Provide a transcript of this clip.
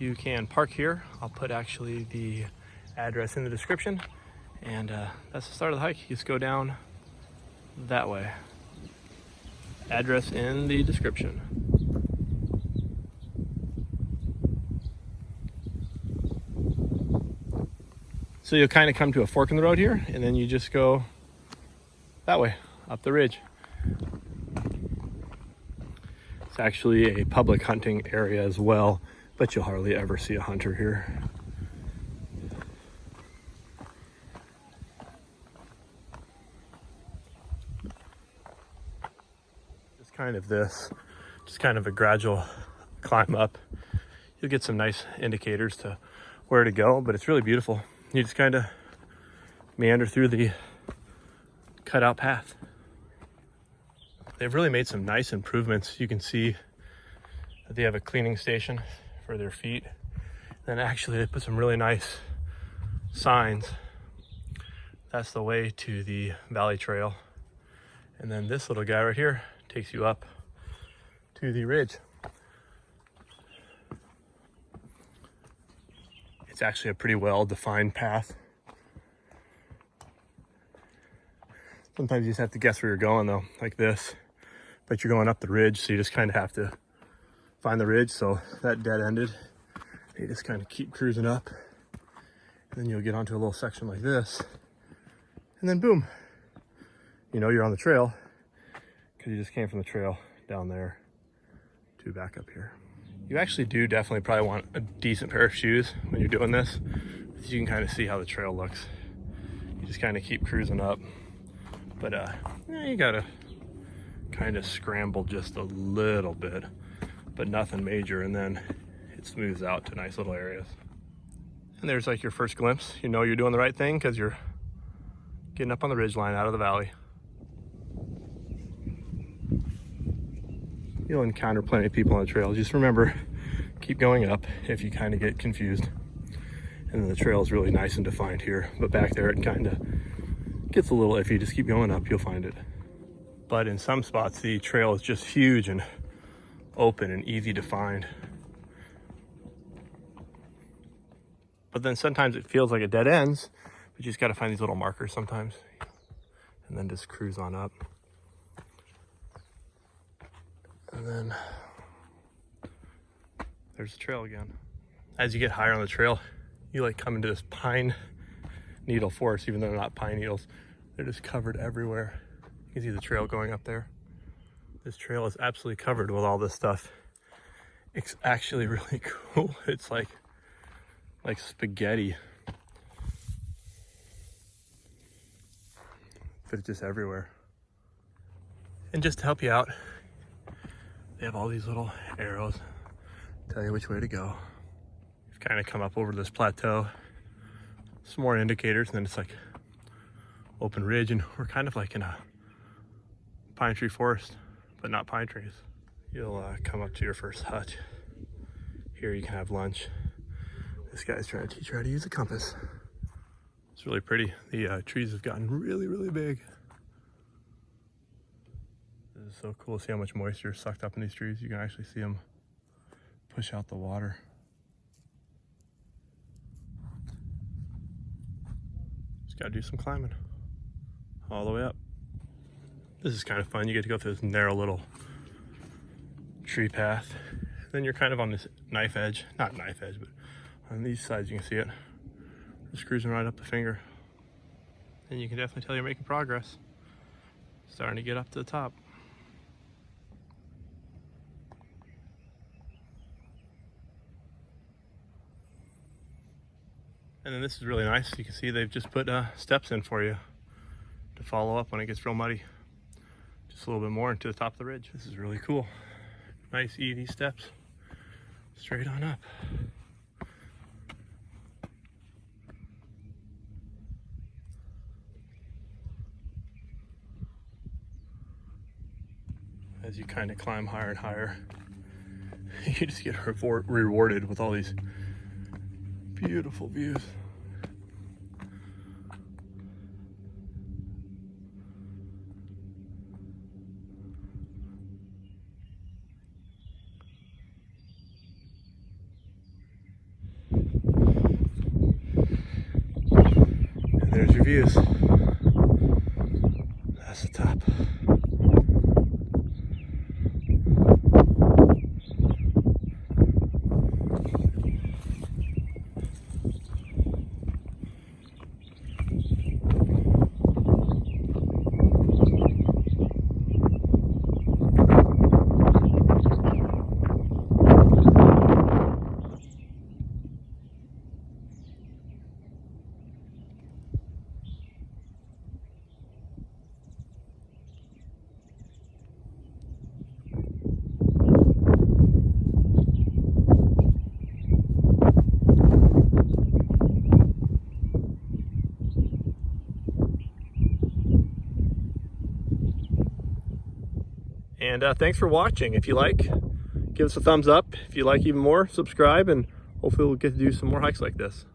you can park here. I'll put actually the address in the description. And that's the start of the hike. You just go down that way. Address in the description. So you'll kind of come to a fork in the road here, and then you just go that way, up the ridge. It's actually a public hunting area as well, but you'll hardly ever see a hunter here. Just kind of a gradual climb up. You'll get some nice indicators to where to go, but it's really beautiful. You just kind of meander through the cutout path. They've really made some nice improvements. You can see that they have a cleaning station for their feet. Then actually they put some really nice signs. That's the way to the Valley Trail. And then this little guy right here takes you up to the ridge. It's actually a pretty well-defined path. Sometimes you just have to guess where you're going though, like this. But you're going up the ridge, so you just kind of have to find the ridge. So that dead ended. You just kind of keep cruising up. And then you'll get onto a little section like this. And then boom, you know you're on the trail because you just came from the trail down there to back up here. You actually do definitely probably want a decent pair of shoes when you're doing this, because you can kind of see how the trail looks. You just kind of keep cruising up, but you gotta kind of scramble just a little bit, but nothing major, and then it smooths out to nice little areas. And there's like your first glimpse. You know you're doing the right thing because you're getting up on the ridge line out of the valley. You'll encounter plenty of people on the trail. Just remember, keep going up if you kind of get confused. And then the trail is really nice and defined here, but back there it kind of gets a little iffy. Just keep going up, you'll find it. But in some spots, the trail is just huge and open and easy to find. But then sometimes it feels like it dead ends, but you just got to find these little markers sometimes, and then just cruise on up. And then there's the trail again. As you get higher on the trail, you like come into this pine needle forest, even though they're not pine needles. They're just covered everywhere. You can see the trail going up there. This trail is absolutely covered with all this stuff. It's actually really cool. It's like spaghetti. But it's just everywhere. And just to help you out, they have all these little arrows, tell you which way to go. You've kind of come up over this plateau, some more indicators, and then it's like open ridge, and we're kind of like in a pine tree forest, but not pine trees. You'll come up to your first hut. Here you can have lunch. This guy's trying to teach you how to use a compass. It's really pretty. The trees have gotten really, really big. This is so cool to see how much moisture is sucked up in these trees. You can actually see them push out the water. Just gotta do some climbing all the way up. This is kind of fun. You get to go through this narrow little tree path. Then you're kind of on this knife edge, not knife edge, but on these sides you can see it. Just cruising right up the finger. And you can definitely tell you're making progress. Starting to get up to the top. And then this is really nice. You can see they've just put steps in for you to follow up when it gets real muddy. Just a little bit more into the top of the ridge. This is really cool. Nice, easy steps. Straight on up. As you kind of climb higher and higher, you just get rewarded with all these beautiful views. And there's your views. That's the top. And thanks for watching. If you like, give us a thumbs up. If you like even more, subscribe, and hopefully we'll get to do some more hikes like this.